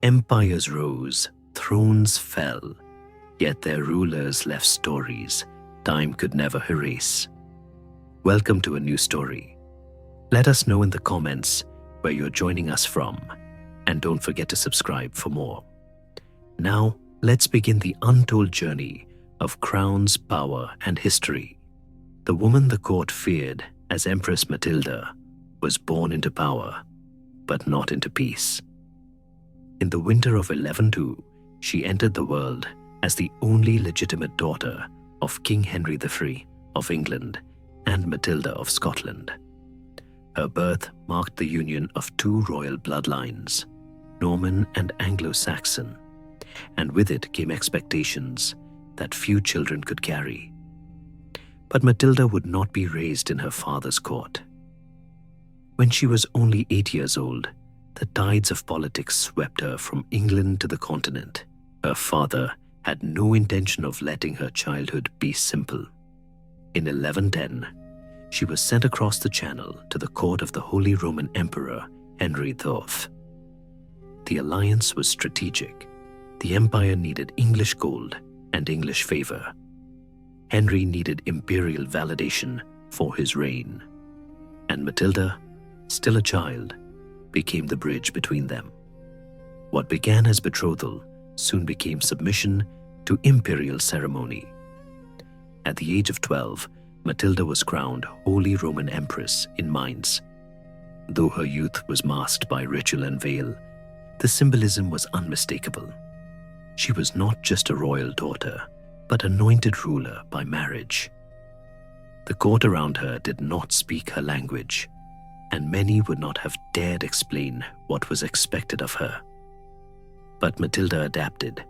Empires rose, thrones fell, yet their rulers left stories time could never erase. Welcome to a new story. Let us know in the comments where you're joining us from, and don't forget to subscribe for more. Now, let's begin the untold journey of crowns, power, and history. The woman the court feared as Empress Matilda was born into power, but not into peace. In the winter of 1102, she entered the world as the only legitimate daughter of King Henry III of England and Matilda of Scotland. Her birth marked the union of two royal bloodlines, Norman and Anglo-Saxon, and with it came expectations that few children could carry. But Matilda would not be raised in her father's court. When she was only 8 years old, the tides of politics swept her from England to the continent. Her father had no intention of letting her childhood be simple. In 1110, she was sent across the Channel to the court of the Holy Roman Emperor Henry IV. The alliance was strategic. The empire needed English gold and English favor. Henry needed imperial validation for his reign. And Matilda, still a child, became the bridge between them. What began as betrothal soon became submission to imperial ceremony. At the age of 12, Matilda was crowned Holy Roman Empress in Mainz. Though her youth was masked by ritual and veil, the symbolism was unmistakable. She was not just a royal daughter, but anointed ruler by marriage. The court around her did not speak her language, and many would not have dared explain what was expected of her. But Matilda adapted.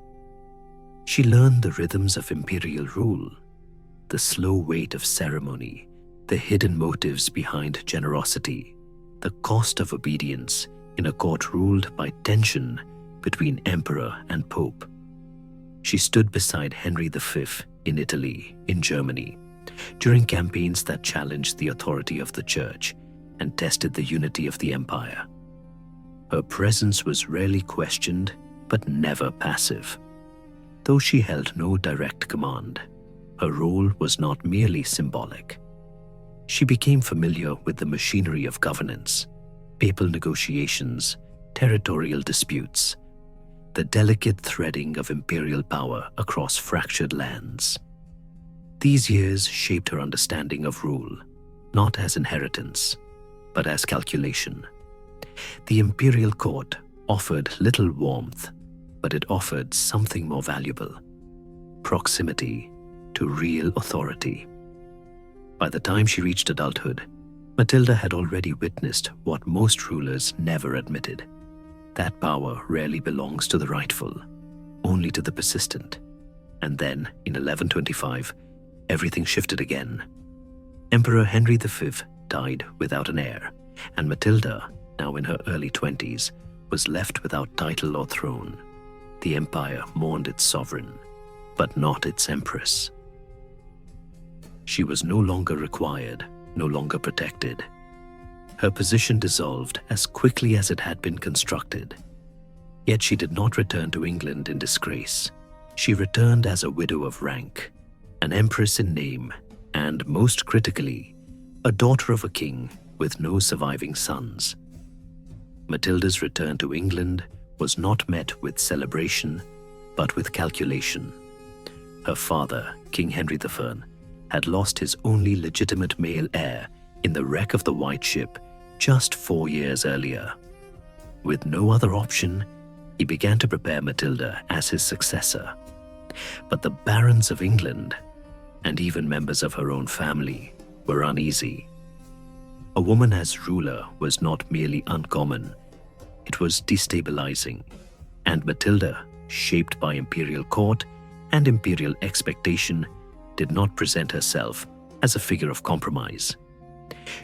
She learned the rhythms of imperial rule, the slow weight of ceremony, the hidden motives behind generosity, the cost of obedience in a court ruled by tension between emperor and pope. She stood beside Henry V in Italy, in Germany, during campaigns that challenged the authority of the church and tested the unity of the empire. Her presence was rarely questioned, but never passive. Though she held no direct command, her role was not merely symbolic. She became familiar with the machinery of governance, papal negotiations, territorial disputes, the delicate threading of imperial power across fractured lands. These years shaped her understanding of rule, not as inheritance, but as calculation. The imperial court offered little warmth, but it offered something more valuable: proximity to real authority. By the time she reached adulthood, Matilda had already witnessed what most rulers never admitted: that power rarely belongs to the rightful, only to the persistent. And then, in 1125, everything shifted again. Emperor Henry V died without an heir, and Matilda, now in her early 20s, was left without title or throne. The empire mourned its sovereign, but not its empress. She was no longer required, no longer protected. Her position dissolved as quickly as it had been constructed. Yet she did not return to England in disgrace. She returned as a widow of rank, an empress in name, and most critically, a daughter of a king with no surviving sons. Matilda's return to England was not met with celebration, but with calculation. Her father, King Henry I, had lost his only legitimate male heir in the wreck of the White Ship just 4 years earlier. With no other option, he began to prepare Matilda as his successor. But the barons of England, and even members of her own family, were uneasy. A woman as ruler was not merely uncommon, it was destabilizing, and Matilda, shaped by imperial court and imperial expectation, did not present herself as a figure of compromise.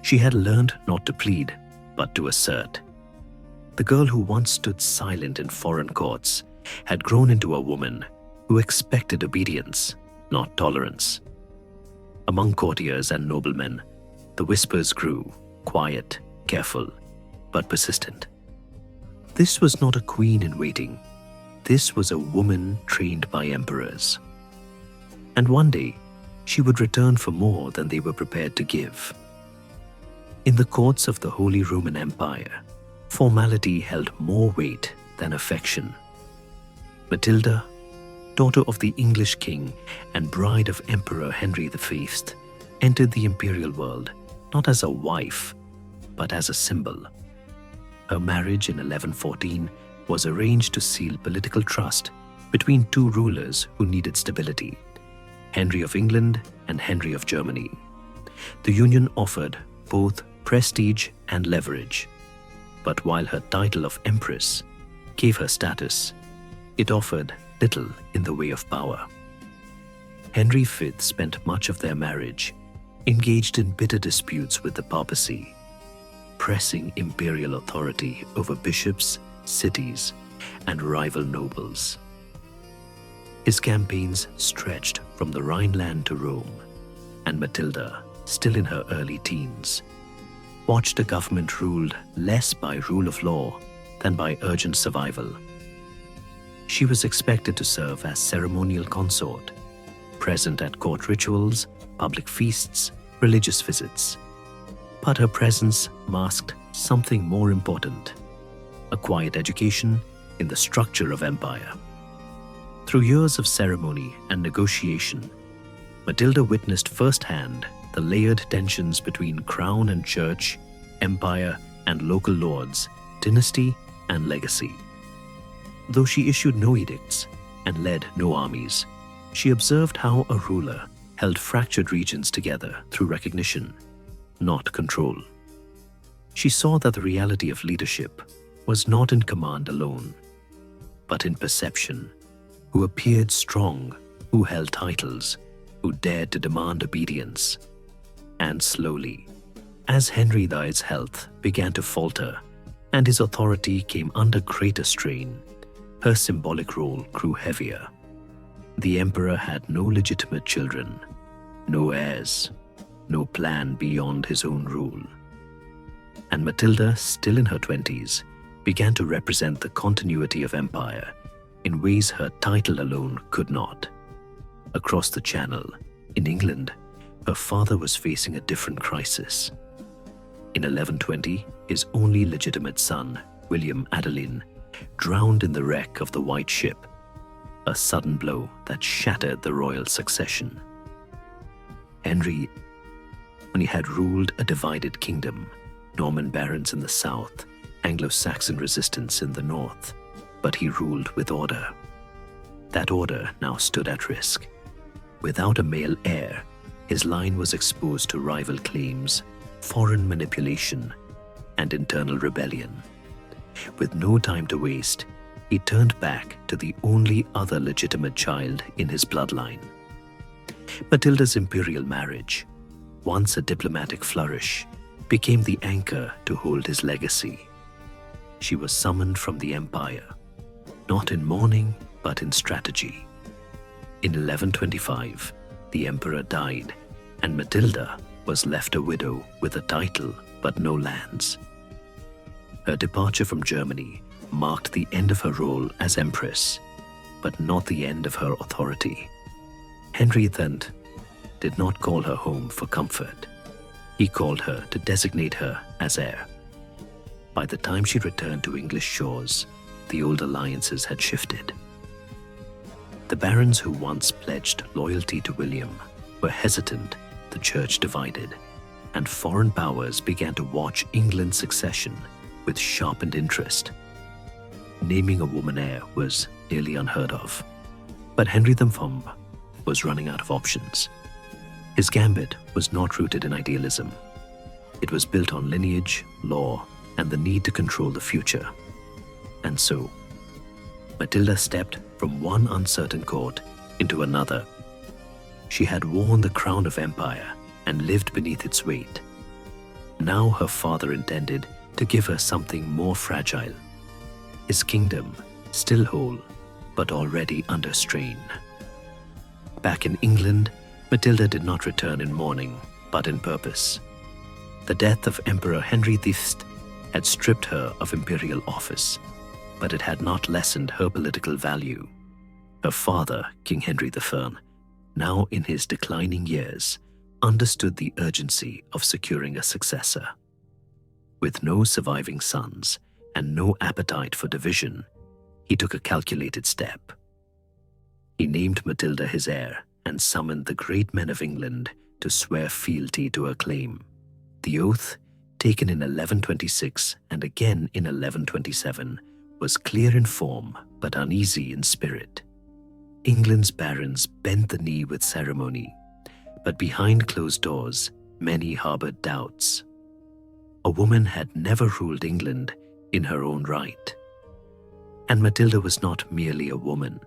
She had learned not to plead, but to assert. The girl who once stood silent in foreign courts had grown into a woman who expected obedience, not tolerance. Among courtiers and noblemen, the whispers grew, quiet, careful, but persistent. This was not a queen in waiting. This was a woman trained by emperors. And one day, she would return for more than they were prepared to give. In the courts of the Holy Roman Empire, formality held more weight than affection. Matilda, daughter of the English king and bride of Emperor Henry V, entered the imperial world not as a wife, but as a symbol. Her marriage in 1114 was arranged to seal political trust between two rulers who needed stability, Henry of England and Henry of Germany. The union offered both prestige and leverage, but while her title of Empress gave her status, it offered little in the way of power. Henry V spent much of their marriage engaged in bitter disputes with the papacy, pressing imperial authority over bishops, cities, and rival nobles. His campaigns stretched from the Rhineland to Rome, and Matilda, still in her early teens, watched a government ruled less by rule of law than by urgent survival. She was expected to serve as ceremonial consort, present at court rituals, public feasts, religious visits. But her presence masked something more important: a quiet education in the structure of empire. Through years of ceremony and negotiation, Matilda witnessed firsthand the layered tensions between crown and church, empire and local lords, dynasty and legacy. Though she issued no edicts and led no armies, she observed how a ruler held fractured regions together through recognition, not control. She saw that the reality of leadership was not in command alone, but in perception, who appeared strong, who held titles, who dared to demand obedience. And slowly, as Henry IV's health began to falter and his authority came under greater strain, her symbolic role grew heavier. The emperor had no legitimate children, no heirs, no plan beyond his own rule. And Matilda, still in her 20s, began to represent the continuity of empire in ways her title alone could not. Across the Channel, in England, her father was facing a different crisis. In 1120, his only legitimate son, William Adelin, drowned in the wreck of the White Ship, a sudden blow that shattered the royal succession. Henry only had ruled a divided kingdom, Norman barons in the south, Anglo-Saxon resistance in the north, but he ruled with order. That order now stood at risk. Without a male heir, his line was exposed to rival claims, foreign manipulation, and internal rebellion. With no time to waste, he turned back to the only other legitimate child in his bloodline. Matilda's imperial marriage, once a diplomatic flourish, became the anchor to hold his legacy. She was summoned from the empire, not in mourning, but in strategy. In 1125, the emperor died, and Matilda was left a widow with a title but no lands. Her departure from Germany marked the end of her role as empress, but not the end of her authority. Henry then did not call her home for comfort. He called her to designate her as heir. By the time she returned to English shores, the old alliances had shifted. The barons who once pledged loyalty to William were hesitant, the church divided, and foreign powers began to watch England's succession with sharpened interest. Naming a woman heir was nearly unheard of, but Henry IV was running out of options. His gambit was not rooted in idealism. It was built on lineage, law, and the need to control the future. And so, Matilda stepped from one uncertain court into another. She had worn the crown of empire and lived beneath its weight. Now her father intended to give her something more fragile. His kingdom, still whole, but already under strain. Back in England, Matilda did not return in mourning, but in purpose. The death of Emperor Henry V had stripped her of imperial office, but it had not lessened her political value. Her father, King Henry I, now in his declining years, understood the urgency of securing a successor. With no surviving sons and no appetite for division, he took a calculated step. He named Matilda his heir and summoned the great men of England to swear fealty to her claim. The oath, taken in 1126 and again in 1127, was clear in form but uneasy in spirit. England's barons bent the knee with ceremony, but behind closed doors, many harbored doubts. A woman had never ruled England in her own right. And Matilda was not merely a woman.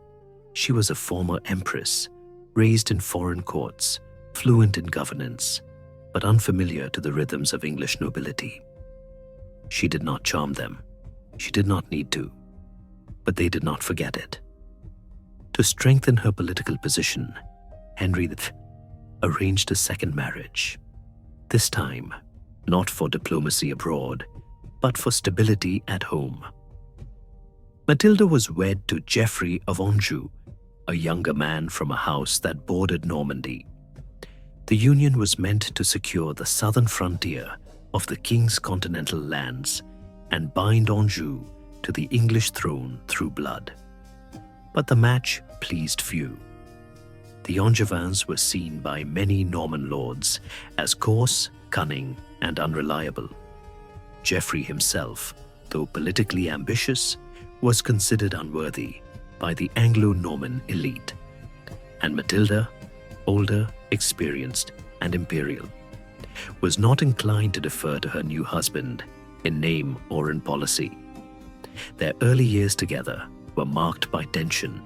She was a former empress, raised in foreign courts, fluent in governance, but unfamiliar to the rhythms of English nobility. She did not charm them. She did not need to. But they did not forget it. To strengthen her political position, Henry V arranged a second marriage. This time, not for diplomacy abroad, but for stability at home. Matilda was wed to Geoffrey of Anjou, a younger man from a house that bordered Normandy. The union was meant to secure the southern frontier of the king's continental lands and bind Anjou to the English throne through blood. But the match pleased few. The Angevins were seen by many Norman lords as coarse, cunning, and unreliable. Geoffrey himself, though politically ambitious, was considered unworthy by the Anglo-Norman elite. And Matilda, older, experienced, and imperial, was not inclined to defer to her new husband in name or in policy. Their early years together were marked by tension,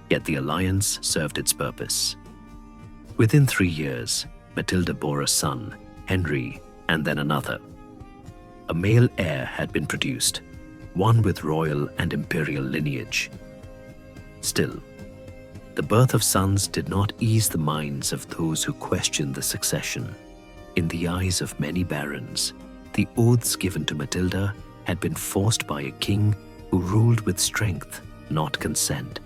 yet the alliance served its purpose. Within 3 years, Matilda bore a son, Henry, and then another. A male heir had been produced, one with royal and imperial lineage. Still, the birth of sons did not ease the minds of those who questioned the succession. In the eyes of many barons, the oaths given to Matilda had been forced by a king who ruled with strength, not consent.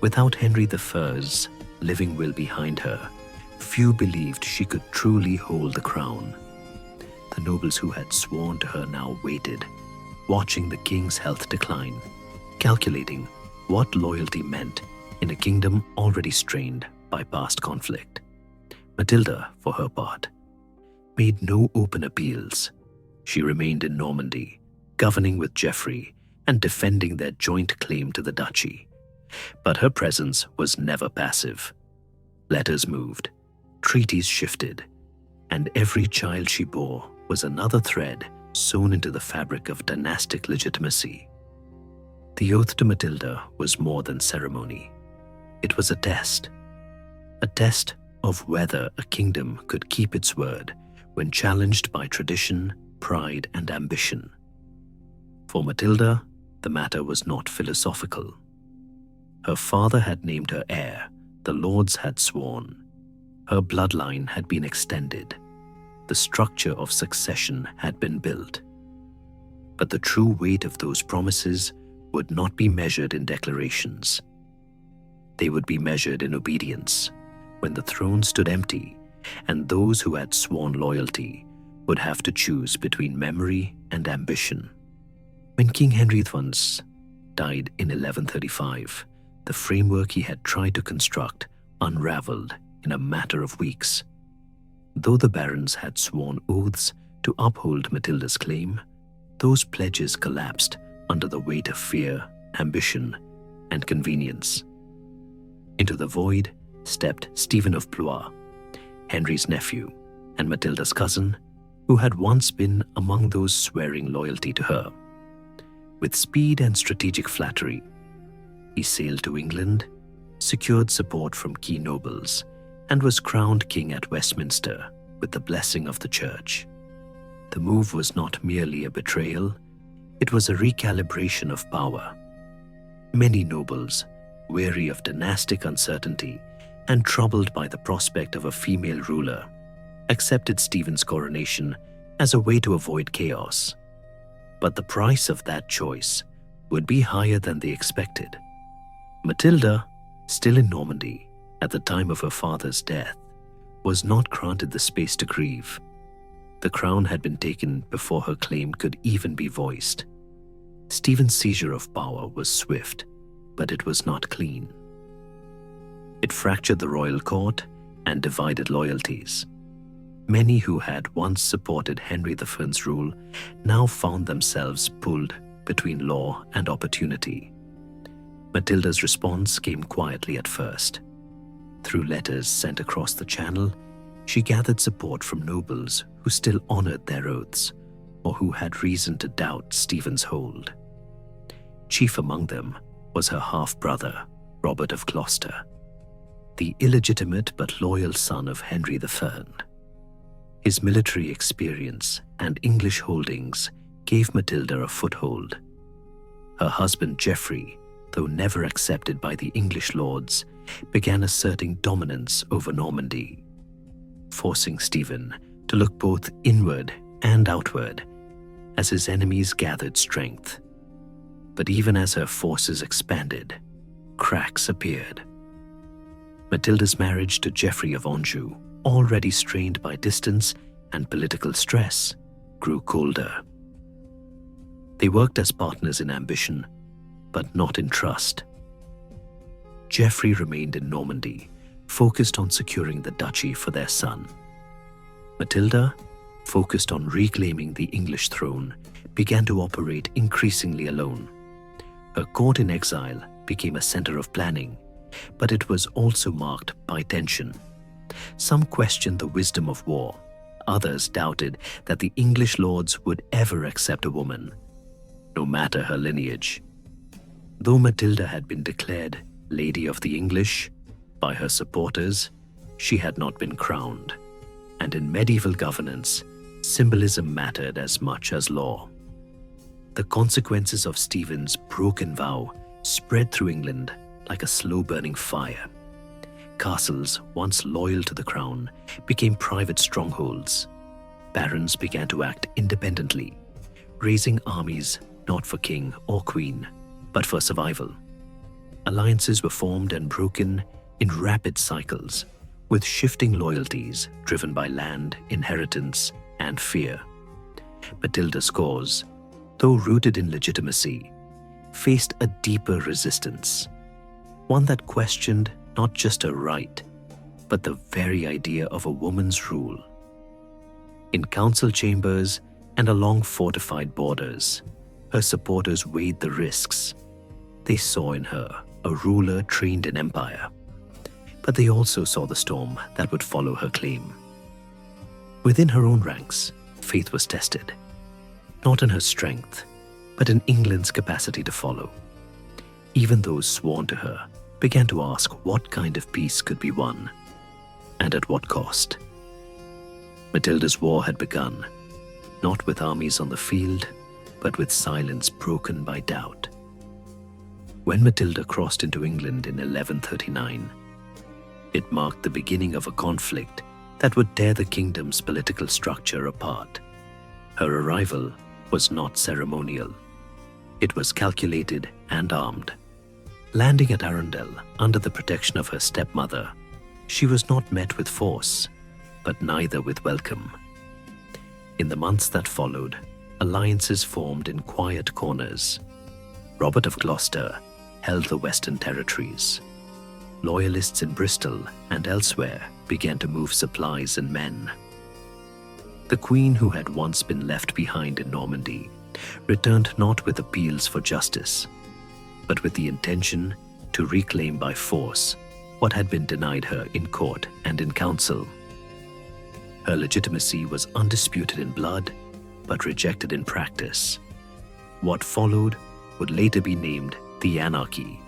Without Henry I's living will behind her, few believed she could truly hold the crown. The nobles who had sworn to her now waited, watching the king's health decline, calculating what loyalty meant in a kingdom already strained by past conflict. Matilda, for her part, made no open appeals. She remained in Normandy, governing with Geoffrey and defending their joint claim to the duchy. But her presence was never passive. Letters moved, treaties shifted, and every child she bore was another thread sewn into the fabric of dynastic legitimacy. The oath to Matilda was more than ceremony. It was a test of whether a kingdom could keep its word when challenged by tradition, pride, and ambition. For Matilda, the matter was not philosophical. Her father had named her heir, the lords had sworn. Her bloodline had been extended. The structure of succession had been built. But the true weight of those promises would not be measured in declarations. They would be measured in obedience, when the throne stood empty, and those who had sworn loyalty would have to choose between memory and ambition. When King Henry I died in 1135, the framework he had tried to construct unraveled in a matter of weeks. Though the barons had sworn oaths to uphold Matilda's claim, those pledges collapsed under the weight of fear, ambition, and convenience. Into the void stepped Stephen of Blois, Henry's nephew and Matilda's cousin, who had once been among those swearing loyalty to her. With speed and strategic flattery, he sailed to England, secured support from key nobles, and was crowned king at Westminster with the blessing of the church. The move was not merely a betrayal, it was a recalibration of power. Many nobles, weary of dynastic uncertainty and troubled by the prospect of a female ruler, accepted Stephen's coronation as a way to avoid chaos. But the price of that choice would be higher than they expected. Matilda, still in Normandy at the time of her father's death, was not granted the space to grieve. The crown had been taken before her claim could even be voiced. Stephen's seizure of power was swift, but it was not clean. It fractured the royal court and divided loyalties. Many who had once supported Henry I's rule now found themselves pulled between law and opportunity. Matilda's response came quietly at first. Through letters sent across the Channel, she gathered support from nobles who still honored their oaths or who had reason to doubt Stephen's hold. Chief among them was her half-brother, Robert of Gloucester, the illegitimate but loyal son of Henry III. His military experience and English holdings gave Matilda a foothold. Her husband Geoffrey, though never accepted by the English lords, began asserting dominance over Normandy, forcing Stephen to look both inward and outward as his enemies gathered strength. But even as her forces expanded, cracks appeared. Matilda's marriage to Geoffrey of Anjou, already strained by distance and political stress, grew colder. They worked as partners in ambition, but not in trust. Geoffrey remained in Normandy, focused on securing the duchy for their son. Matilda, focused on reclaiming the English throne, began to operate increasingly alone. Her court in exile became a center of planning, but it was also marked by tension. Some questioned the wisdom of war. Others doubted that the English lords would ever accept a woman, no matter her lineage. Though Matilda had been declared Lady of the English by her supporters, she had not been crowned, and in medieval governance, symbolism mattered as much as law. The consequences of Stephen's broken vow spread through England like a slow-burning fire. Castles, once loyal to the crown, became private strongholds. Barons began to act independently, raising armies not for king or queen, but for survival. Alliances were formed and broken in rapid cycles, with shifting loyalties driven by land, inheritance, and fear. Matilda's cause, though rooted in legitimacy, faced a deeper resistance, one that questioned not just her right, but the very idea of a woman's rule. In council chambers and along fortified borders, her supporters weighed the risks. They saw in her a ruler trained in empire, but they also saw the storm that would follow her claim. Within her own ranks, faith was tested, not in her strength, but in England's capacity to follow. Even those sworn to her began to ask what kind of peace could be won, and at what cost. Matilda's war had begun, not with armies on the field, but with silence broken by doubt. When Matilda crossed into England in 1139, it marked the beginning of a conflict that would tear the kingdom's political structure apart. Her arrival was not ceremonial. It was calculated and armed. Landing at Arundel under the protection of her stepmother, she was not met with force, but neither with welcome. In the months that followed, alliances formed in quiet corners. Robert of Gloucester held the Western Territories. Loyalists in Bristol and elsewhere began to move supplies and men. The Queen, who had once been left behind in Normandy, returned not with appeals for justice, but with the intention to reclaim by force what had been denied her in court and in council. Her legitimacy was undisputed in blood, but rejected in practice. What followed would later be named the Anarchy,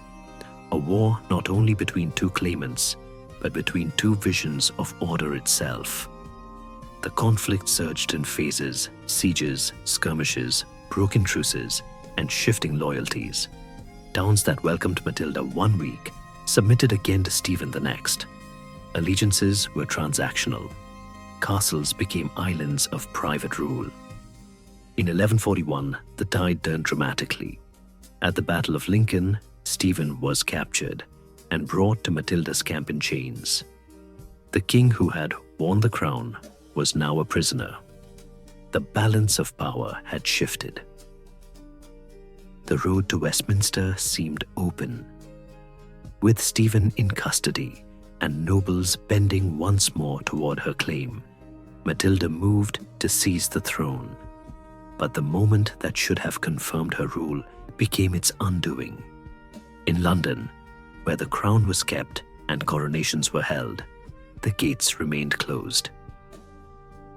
a war not only between two claimants, but between two visions of order itself. The conflict surged in phases: sieges, skirmishes, broken truces, and shifting loyalties. Towns that welcomed Matilda one week submitted again to Stephen the next. Allegiances were transactional. Castles became islands of private rule. In 1141, the tide turned dramatically. At the Battle of Lincoln, Stephen was captured and brought to Matilda's camp in chains. The king who had worn the crown was now a prisoner. The balance of power had shifted. The road to Westminster seemed open. With Stephen in custody and nobles bending once more toward her claim, Matilda moved to seize the throne. But the moment that should have confirmed her rule became its undoing. In London, where the crown was kept and coronations were held, the gates remained closed.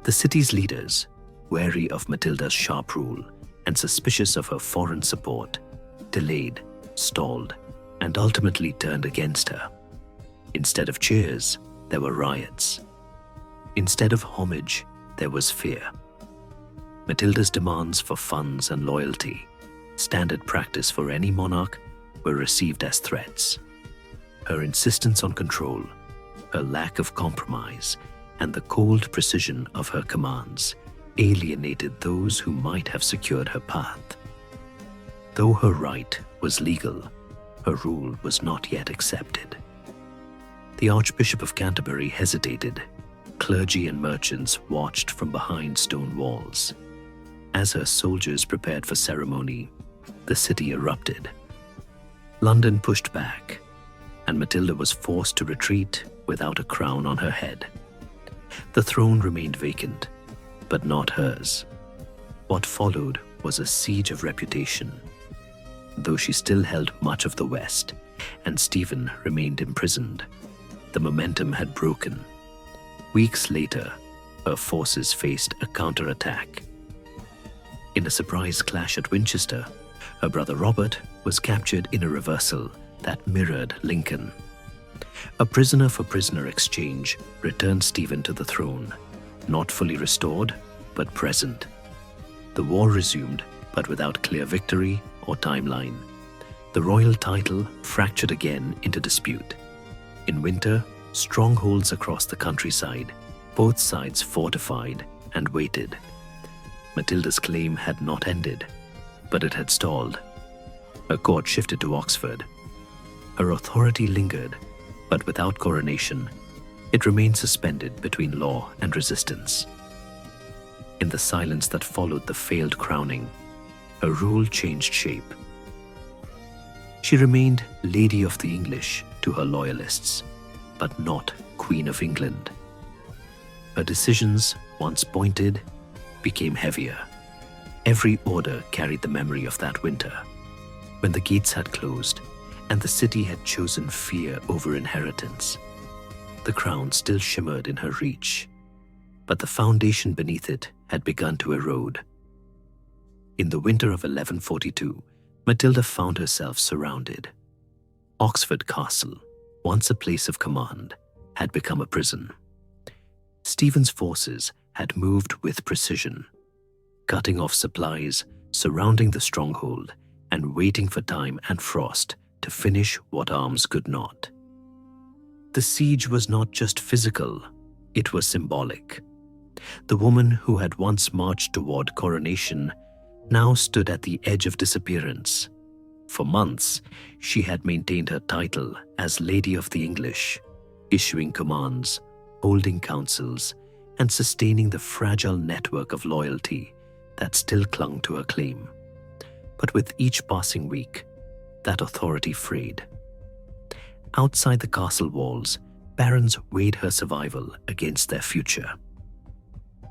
The city's leaders, wary of Matilda's sharp rule and suspicious of her foreign support, delayed, stalled, and ultimately turned against her. Instead of cheers, there were riots. Instead of homage, there was fear. Matilda's demands for funds and loyalty, standard practice for any monarch, were received as threats. Her insistence on control, her lack of compromise, and the cold precision of her commands alienated those who might have secured her path. Though her right was legal, her rule was not yet accepted. The Archbishop of Canterbury hesitated. Clergy and merchants watched from behind stone walls. As her soldiers prepared for ceremony, the city erupted. London pushed back, and Matilda was forced to retreat without a crown on her head. The throne remained vacant, but not hers. What followed was a siege of reputation. Though she still held much of the West, and Stephen remained imprisoned, the momentum had broken. Weeks later, her forces faced a counterattack. In a surprise clash at Winchester, her brother Robert was captured in a reversal that mirrored Lincoln. A prisoner-for-prisoner exchange returned Stephen to the throne, not fully restored, but present. The war resumed, but without clear victory or timeline. The royal title fractured again into dispute. In winter, strongholds across the countryside, both sides fortified and waited. Matilda's claim had not ended, but it had stalled. Her court shifted to Oxford. Her authority lingered, but without coronation, it remained suspended between law and resistance. In the silence that followed the failed crowning, her rule changed shape. She remained Lady of the English to her loyalists, but not Queen of England. Her decisions, once pointed, became heavier. Every order carried the memory of that winter, when the gates had closed and the city had chosen fear over inheritance. The crown still shimmered in her reach, but the foundation beneath it had begun to erode. In the winter of 1142, Matilda found herself surrounded. Oxford Castle, once a place of command, had become a prison. Stephen's forces had moved with precision, cutting off supplies, surrounding the stronghold, and waiting for time and frost to finish what arms could not. The siege was not just physical, it was symbolic. The woman who had once marched toward coronation now stood at the edge of disappearance. For months, she had maintained her title as Lady of the English, issuing commands, holding councils, and sustaining the fragile network of loyalty that still clung to her claim. But with each passing week, that authority frayed. Outside the castle walls, barons weighed her survival against their future.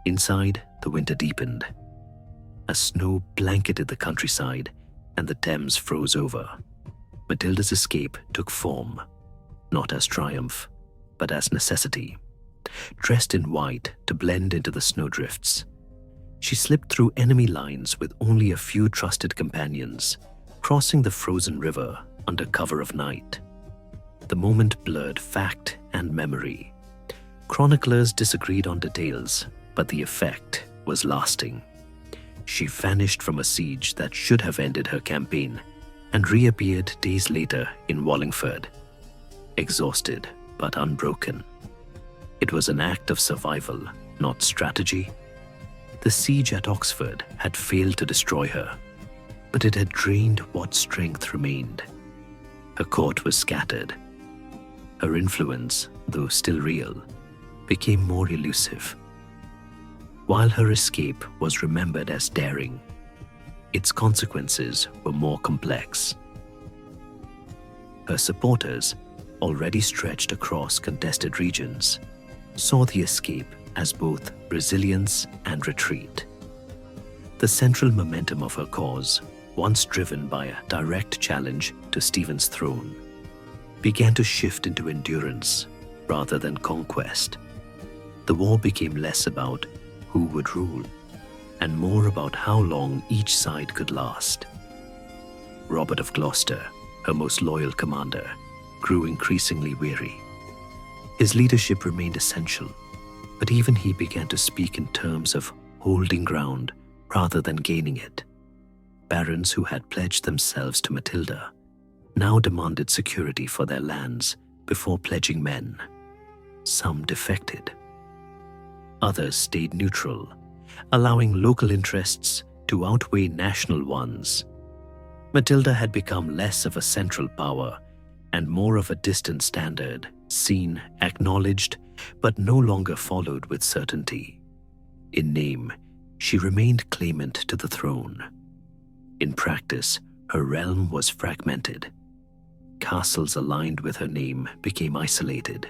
Inside, the winter deepened. As snow blanketed the countryside and the Thames froze over, Matilda's escape took form, not as triumph, but as necessity. Dressed in white to blend into the snowdrifts, she slipped through enemy lines with only a few trusted companions, crossing the frozen river under cover of night. The moment blurred fact and memory. Chroniclers disagreed on details, but the effect was lasting. She vanished from a siege that should have ended her campaign and reappeared days later in Wallingford, exhausted but unbroken. It was an act of survival, not strategy. The siege at Oxford had failed to destroy her, but it had drained what strength remained. Her court was scattered. Her influence, though still real, became more elusive. While her escape was remembered as daring, its consequences were more complex. Her supporters, already stretched across contested regions, saw the escape as both resilience and retreat. The central momentum of her cause, once driven by a direct challenge to Stephen's throne, began to shift into endurance rather than conquest. The war became less about who would rule and more about how long each side could last. Robert of Gloucester, her most loyal commander, grew increasingly weary. His leadership remained essential, but even he began to speak in terms of holding ground rather than gaining it. Barons who had pledged themselves to Matilda now demanded security for their lands before pledging men. Some defected. Others stayed neutral, allowing local interests to outweigh national ones. Matilda had become less of a central power and more of a distant standard, seen, acknowledged, but no longer followed with certainty. In name, she remained claimant to the throne. In practice, her realm was fragmented. Castles aligned with her name became isolated,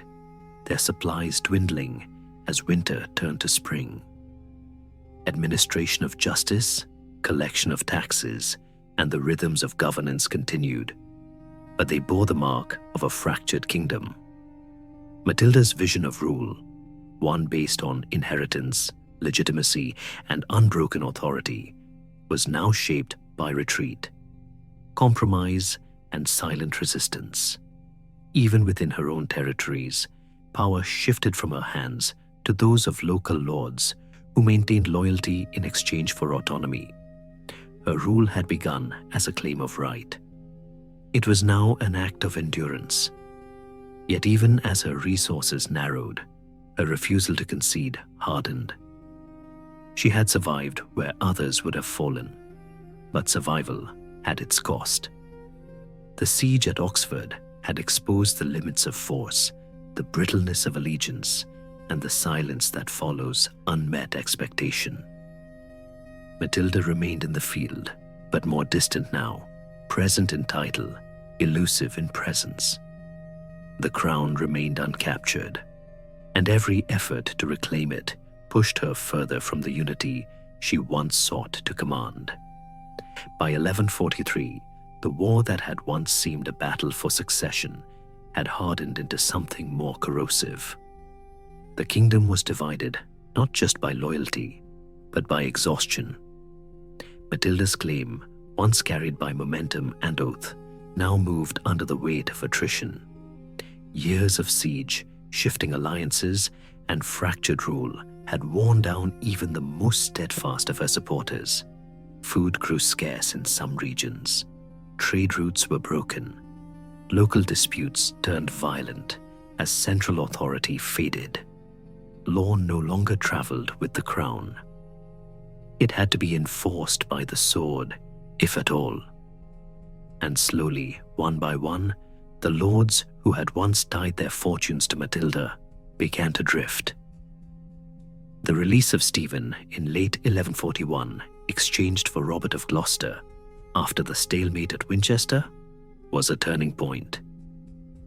their supplies dwindling as winter turned to spring. Administration of justice, collection of taxes, and the rhythms of governance continued, but they bore the mark of a fractured kingdom. Matilda's vision of rule, one based on inheritance, legitimacy, and unbroken authority, was now shaped by retreat, compromise, and silent resistance. Even within her own territories, power shifted from her hands to those of local lords who maintained loyalty in exchange for autonomy. Her rule had begun as a claim of right. It was now an act of endurance. Yet even as her resources narrowed, her refusal to concede hardened. She had survived where others would have fallen, but survival had its cost. The siege at Oxford had exposed the limits of force, the brittleness of allegiance, and the silence that follows unmet expectation. Matilda remained in the field, but more distant now, present in title, elusive in presence. The crown remained uncaptured, and every effort to reclaim it pushed her further from the unity she once sought to command. By 1143, the war that had once seemed a battle for succession had hardened into something more corrosive. The kingdom was divided not just by loyalty, but by exhaustion. Matilda's claim, once carried by momentum and oath, now moved under the weight of attrition. Years of siege, shifting alliances, and fractured rule had worn down even the most steadfast of her supporters. Food grew scarce in some regions. Trade routes were broken. Local disputes turned violent as central authority faded. Law no longer traveled with the crown. It had to be enforced by the sword, if at all. And slowly, one by one, the lords who had once tied their fortunes to Matilda began to drift. The release of Stephen in late 1141, exchanged for Robert of Gloucester after the stalemate at Winchester, was a turning point.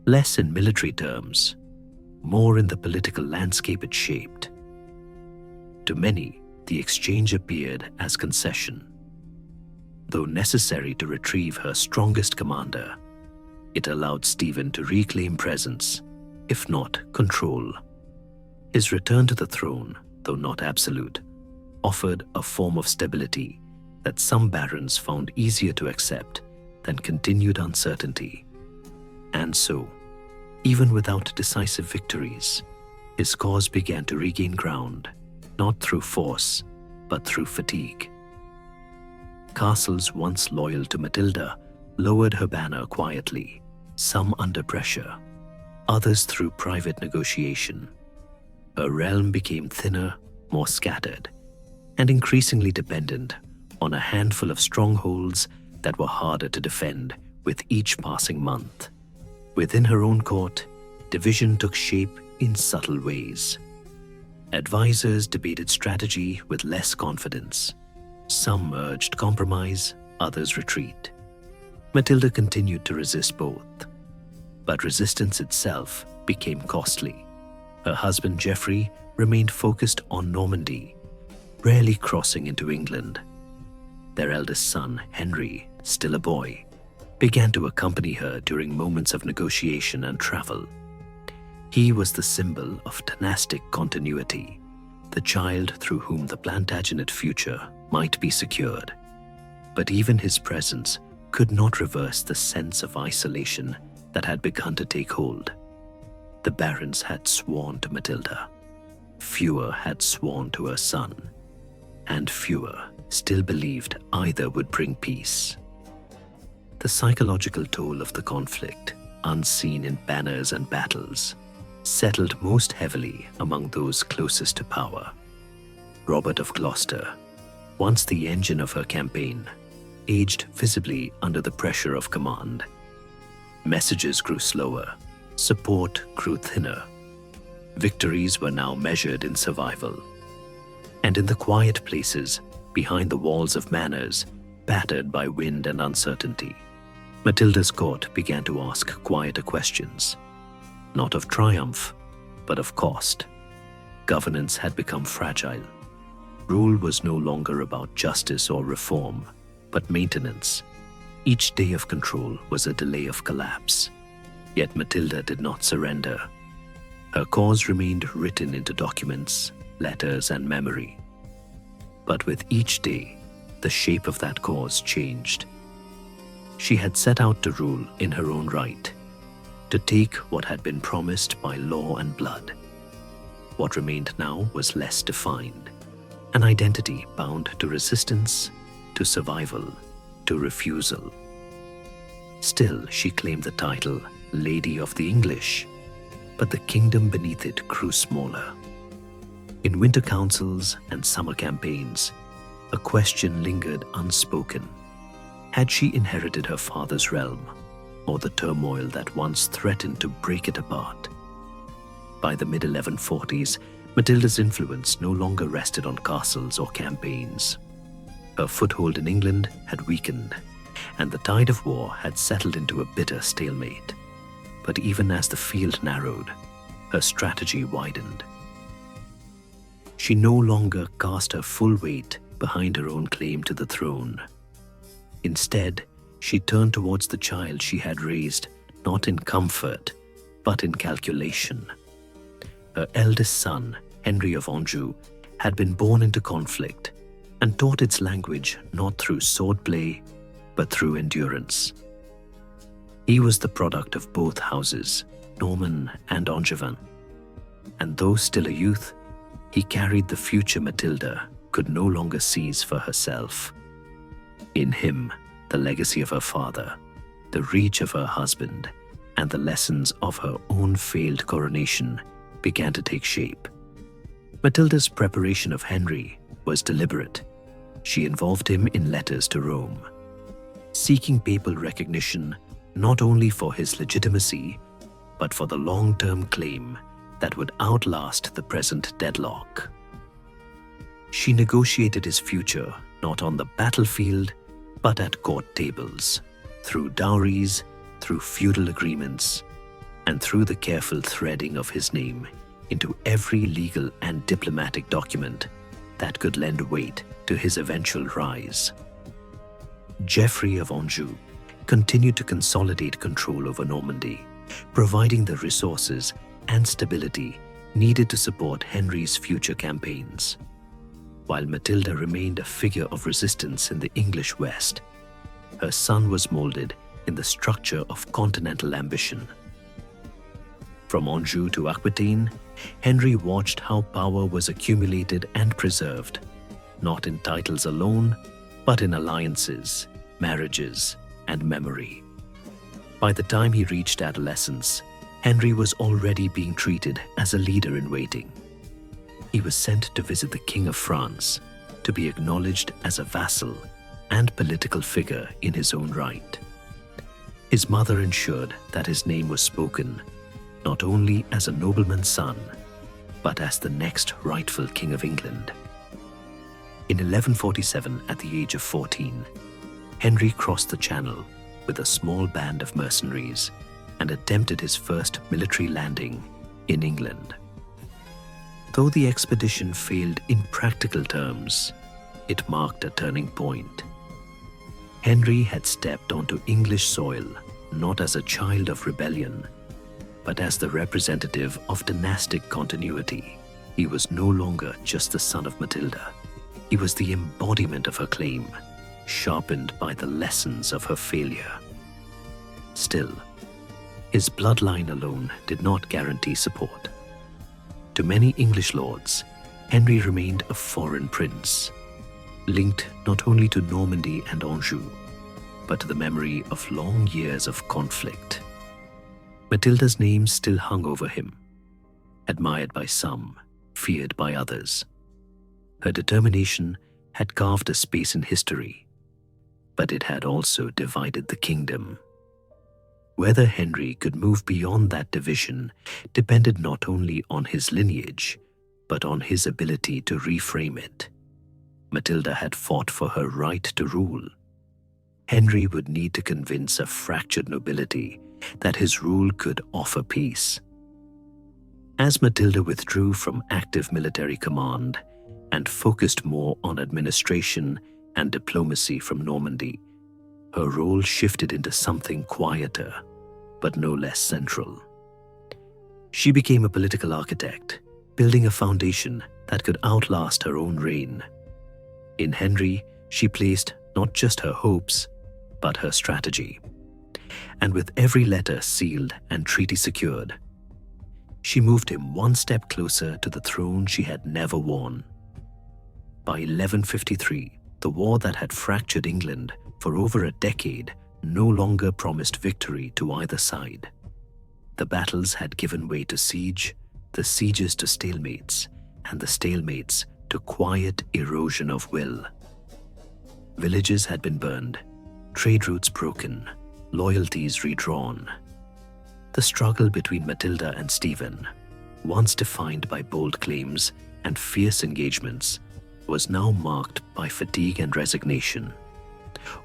Less in military terms, more in the political landscape it shaped. To many, the exchange appeared as concession. Though necessary to retrieve her strongest commander, it allowed Stephen to reclaim presence, if not control. His return to the throne, though not absolute, offered a form of stability that some barons found easier to accept than continued uncertainty. And so, even without decisive victories, his cause began to regain ground, not through force, but through fatigue. Castles once loyal to Matilda lowered her banner quietly, some under pressure, others through private negotiation. Her realm became thinner, more scattered, and increasingly dependent on a handful of strongholds that were harder to defend with each passing month. Within her own court, division took shape in subtle ways. Advisors debated strategy with less confidence. Some urged compromise, others retreat. Matilda continued to resist both. But resistance itself became costly. Her husband Geoffrey remained focused on Normandy, rarely crossing into England. Their eldest son, Henry, still a boy, began to accompany her during moments of negotiation and travel. He was the symbol of dynastic continuity, the child through whom the Plantagenet future might be secured. But even his presence could not reverse the sense of isolation that had begun to take hold. The barons had sworn to Matilda. Fewer had sworn to her son, and fewer still believed either would bring peace. The psychological toll of the conflict, unseen in banners and battles, settled most heavily among those closest to power. Robert of Gloucester, once the engine of her campaign, aged visibly under the pressure of command. Messages grew slower, support grew thinner. Victories were now measured in survival. And in the quiet places, behind the walls of manors, battered by wind and uncertainty, Matilda's court began to ask quieter questions, not of triumph, but of cost. Governance had become fragile. Rule was no longer about justice or reform, but maintenance. Each day of control was a delay of collapse. Yet Matilda did not surrender. Her cause remained written into documents, letters, and memory. But with each day, the shape of that cause changed. She had set out to rule in her own right, to take what had been promised by law and blood. What remained now was less defined, an identity bound to resistance, to survival, to refusal. Still, she claimed the title Lady of the English, but the kingdom beneath it grew smaller. In winter councils and summer campaigns, a question lingered unspoken. Had she inherited her father's realm, or the turmoil that once threatened to break it apart? By the mid-1140s, Matilda's influence no longer rested on castles or campaigns. Her foothold in England had weakened, and the tide of war had settled into a bitter stalemate. But even as the field narrowed, her strategy widened. She no longer cast her full weight behind her own claim to the throne. Instead, she turned towards the child she had raised not in comfort, but in calculation. Her eldest son, Henry of Anjou, had been born into conflict and taught its language not through swordplay, but through endurance. He was the product of both houses, Norman and Angevin, and though still a youth, he carried the future Matilda could no longer seize for herself. In him, the legacy of her father, the reach of her husband, and the lessons of her own failed coronation began to take shape. Matilda's preparation of Henry was deliberate. She involved him in letters to Rome, seeking papal recognition not only for his legitimacy, but for the long-term claim that would outlast the present deadlock. She negotiated his future not on the battlefield, but at court tables, through dowries, through feudal agreements, and through the careful threading of his name into every legal and diplomatic document that could lend weight to his eventual rise. Geoffrey of Anjou continued to consolidate control over Normandy, providing the resources and stability needed to support Henry's future campaigns. While Matilda remained a figure of resistance in the English West, her son was molded in the structure of continental ambition. From Anjou to Aquitaine, Henry watched how power was accumulated and preserved, not in titles alone, but in alliances, marriages, and memory. By the time he reached adolescence, Henry was already being treated as a leader in waiting. He was sent to visit the King of France, to be acknowledged as a vassal, and political figure in his own right. His mother ensured that his name was spoken not only as a nobleman's son, but as the next rightful King of England. In 1147, at the age of 14, Henry crossed the Channel with a small band of mercenaries and attempted his first military landing in England. Though the expedition failed in practical terms, it marked a turning point. Henry had stepped onto English soil not as a child of rebellion, but as the representative of dynastic continuity. He was no longer just the son of Matilda. He was the embodiment of her claim, sharpened by the lessons of her failure. Still, his bloodline alone did not guarantee support. To many English lords, Henry remained a foreign prince, linked not only to Normandy and Anjou, but to the memory of long years of conflict. Matilda's name still hung over him, admired by some, feared by others. Her determination had carved a space in history, but it had also divided the kingdom. Whether Henry could move beyond that division depended not only on his lineage, but on his ability to reframe it. Matilda had fought for her right to rule. Henry would need to convince a fractured nobility that his rule could offer peace. As Matilda withdrew from active military command and focused more on administration and diplomacy from Normandy, her role shifted into something quieter, but no less central. She became a political architect, building a foundation that could outlast her own reign. In Henry, she placed not just her hopes, but her strategy. And with every letter sealed and treaty secured, she moved him one step closer to the throne she had never won. By 1153, the war that had fractured England for over a decade no longer promised victory to either side. The battles had given way to siege, the sieges to stalemates, and the stalemates to quiet erosion of will. Villages had been burned, trade routes broken, loyalties redrawn. The struggle between Matilda and Stephen, once defined by bold claims and fierce engagements, was now marked by fatigue and resignation.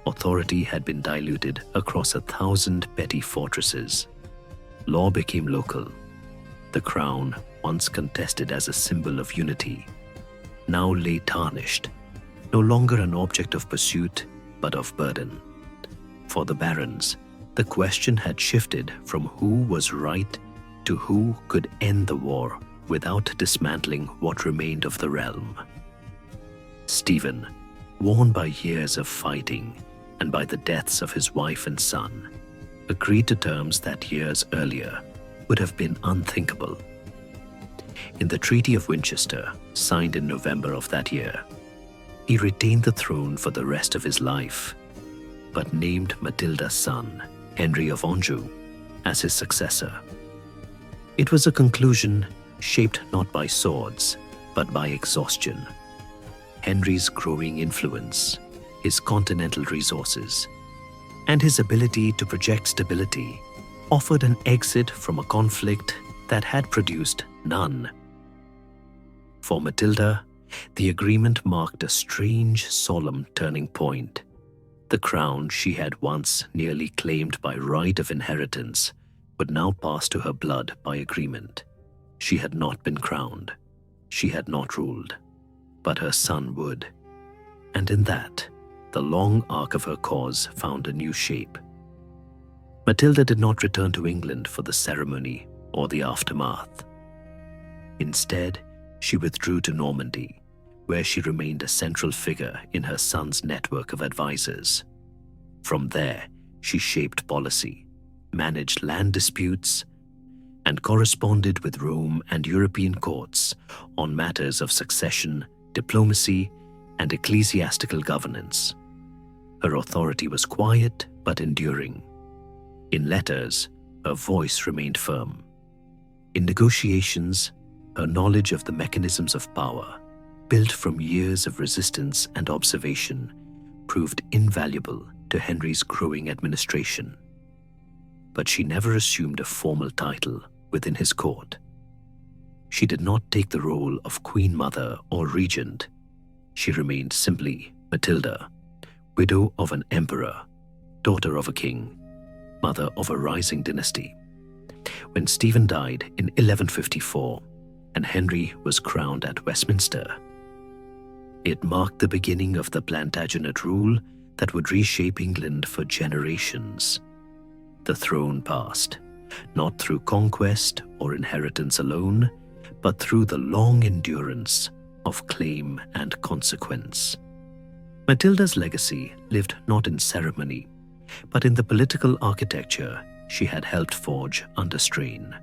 Authority had been diluted across 1,000 petty fortresses. Law became local. The crown, once contested as a symbol of unity, now lay tarnished, no longer an object of pursuit, but of burden. For the barons, the question had shifted from who was right to who could end the war without dismantling what remained of the realm. Stephen, worn by years of fighting and by the deaths of his wife and son, agreed to terms that years earlier would have been unthinkable. In the Treaty of Winchester, signed in November of that year, he retained the throne for the rest of his life, but named Matilda's son, Henry of Anjou, as his successor. It was a conclusion shaped not by swords, but by exhaustion. Henry's growing influence, his continental resources, and his ability to project stability offered an exit from a conflict that had produced none. For Matilda, the agreement marked a strange, solemn turning point. The crown she had once nearly claimed by right of inheritance would now pass to her blood by agreement. She had not been crowned. She had not ruled. But her son would. And in that, the long arc of her cause found a new shape. Matilda did not return to England for the ceremony or the aftermath. Instead, she withdrew to Normandy, where she remained a central figure in her son's network of advisors. From there, she shaped policy, managed land disputes, and corresponded with Rome and European courts on matters of succession, diplomacy, and ecclesiastical governance. Her authority was quiet but enduring. In letters, her voice remained firm. In negotiations, her knowledge of the mechanisms of power, built from years of resistance and observation, proved invaluable to Henry's growing administration. But she never assumed a formal title within his court. She did not take the role of Queen Mother or Regent. She remained simply Matilda, widow of an emperor, daughter of a king, mother of a rising dynasty. When Stephen died in 1154 and Henry was crowned at Westminster, it marked the beginning of the Plantagenet rule that would reshape England for generations. The throne passed, not through conquest or inheritance alone, but through the long endurance of claim and consequence. Matilda's legacy lived not in ceremony, but in the political architecture she had helped forge under strain.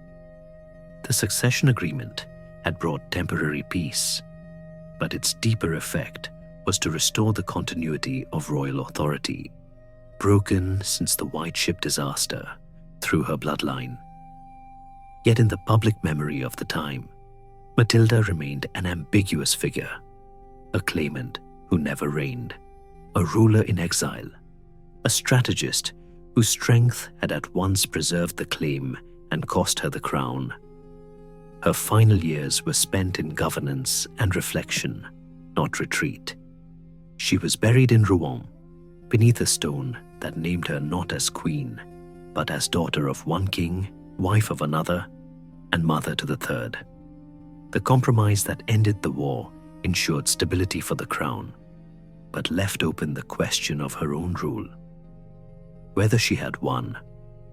The succession agreement had brought temporary peace, but its deeper effect was to restore the continuity of royal authority, broken since the White Ship disaster, through her bloodline. Yet in the public memory of the time, Matilda remained an ambiguous figure, a claimant who never reigned, a ruler in exile, a strategist whose strength had at once preserved the claim and cost her the crown. Her final years were spent in governance and reflection, not retreat. She was buried in Rouen, beneath a stone that named her not as queen, but as daughter of one king, wife of another, and mother to the third. The compromise that ended the war ensured stability for the crown, but left open the question of her own rule. Whether she had won,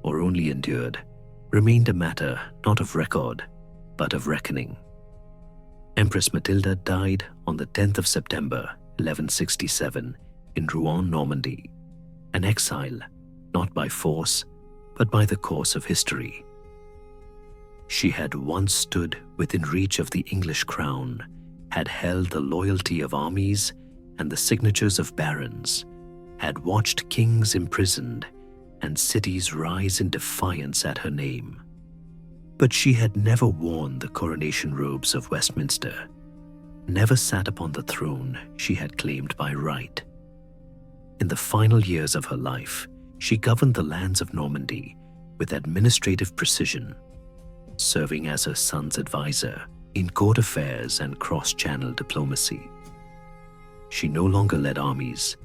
or only endured, remained a matter not of record, but of reckoning. Empress Matilda died on the 10th of September, 1167, in Rouen, Normandy, an exile, not by force, but by the course of history. She had once stood within reach of the English crown, had held the loyalty of armies and the signatures of barons, had watched kings imprisoned and cities rise in defiance at her name. But she had never worn the coronation robes of Westminster, never sat upon the throne she had claimed by right. In the final years of her life, she governed the lands of Normandy with administrative precision, serving as her son's advisor in court affairs and cross-channel diplomacy. She no longer led armies,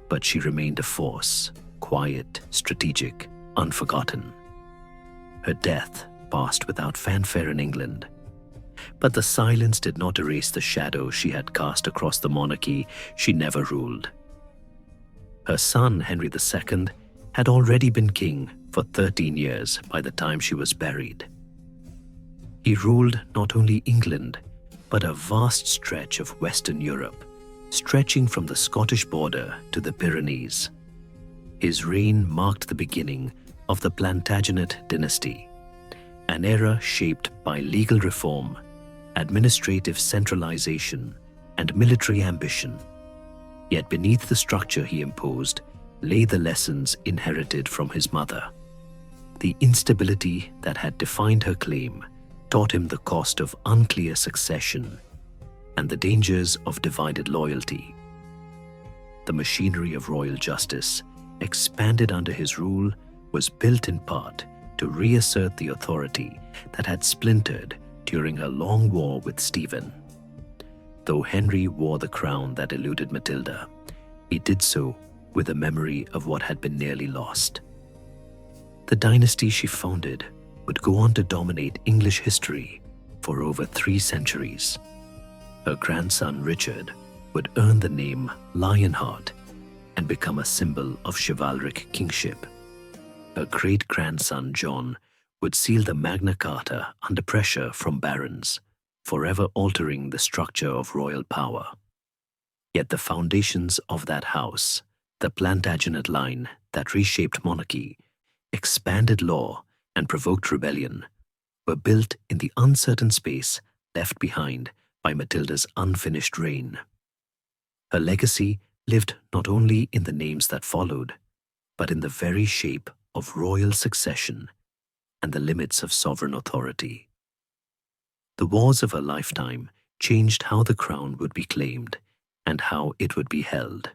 but she remained a force, quiet, strategic, unforgotten. Her death passed without fanfare in England, but the silence did not erase the shadow she had cast across the monarchy she never ruled. Her son, Henry II, had already been king for 13 years by the time she was buried. He ruled not only England, but a vast stretch of Western Europe, stretching from the Scottish border to the Pyrenees. His reign marked the beginning of the Plantagenet dynasty, an era shaped by legal reform, administrative centralization, and military ambition. Yet beneath the structure he imposed lay the lessons inherited from his mother. The instability that had defined her claim taught him the cost of unclear succession and the dangers of divided loyalty. The machinery of royal justice, expanded under his rule, was built in part to reassert the authority that had splintered during her long war with Stephen. Though Henry wore the crown that eluded Matilda, he did so with a memory of what had been nearly lost. The dynasty she founded would go on to dominate English history for over 3 centuries. Her grandson Richard would earn the name Lionheart and become a symbol of chivalric kingship. Her great-grandson John would seal the Magna Carta under pressure from barons, forever altering the structure of royal power. Yet the foundations of that house, the Plantagenet line that reshaped monarchy, expanded law, and provoked rebellion, were built in the uncertain space left behind by Matilda's unfinished reign. Her legacy lived not only in the names that followed, but in the very shape of royal succession and the limits of sovereign authority. The wars of her lifetime changed how the crown would be claimed and how it would be held.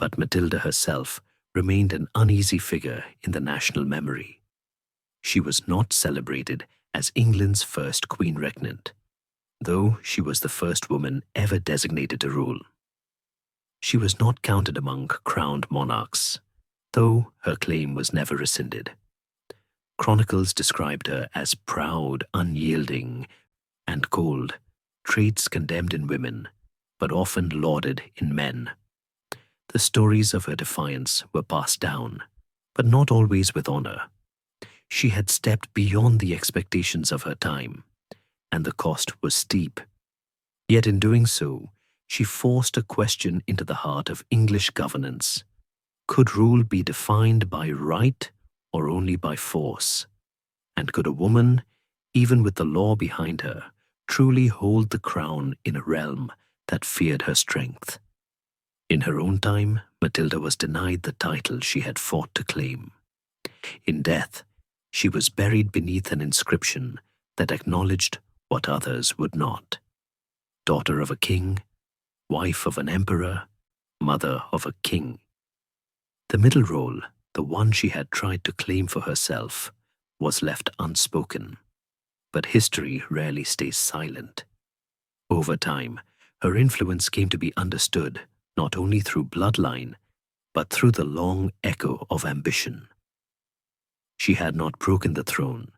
But Matilda herself remained an uneasy figure in the national memory. She was not celebrated as England's first queen regnant, though she was the first woman ever designated to rule. She was not counted among crowned monarchs, though her claim was never rescinded. Chronicles described her as proud, unyielding, and cold, traits condemned in women, but often lauded in men. The stories of her defiance were passed down, but not always with honor. She had stepped beyond the expectations of her time, and the cost was steep. Yet in doing so, she forced a question into the heart of English governance. Could rule be defined by right or only by force? And could a woman, even with the law behind her, truly hold the crown in a realm that feared her strength? In her own time, Matilda was denied the title she had fought to claim. In death, she was buried beneath an inscription that acknowledged what others would not. Daughter of a king, wife of an emperor, mother of a king. The middle role, the one she had tried to claim for herself, was left unspoken. But history rarely stays silent. Over time, her influence came to be understood not only through bloodline, but through the long echo of ambition. She had not broken the throne,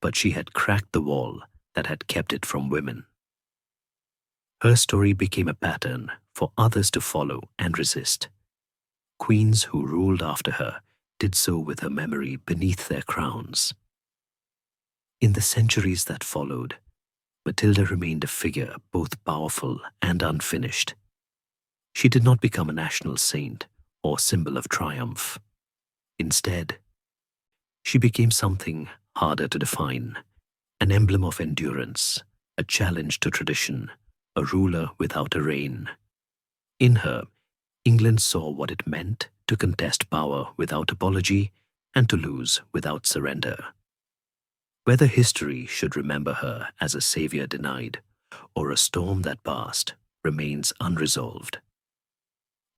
but she had cracked the wall that had kept it from women. Her story became a pattern for others to follow and resist. Queens who ruled after her did so with her memory beneath their crowns. In the centuries that followed, Matilda remained a figure both powerful and unfinished. She did not become a national saint or symbol of triumph. Instead, she became something harder to define, an emblem of endurance, a challenge to tradition, a ruler without a reign. In her, England saw what it meant to contest power without apology and to lose without surrender. Whether history should remember her as a savior denied or a storm that passed remains unresolved.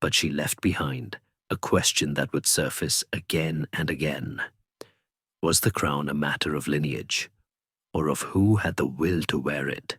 But she left behind a question that would surface again and again. Was the crown a matter of lineage, or of who had the will to wear it?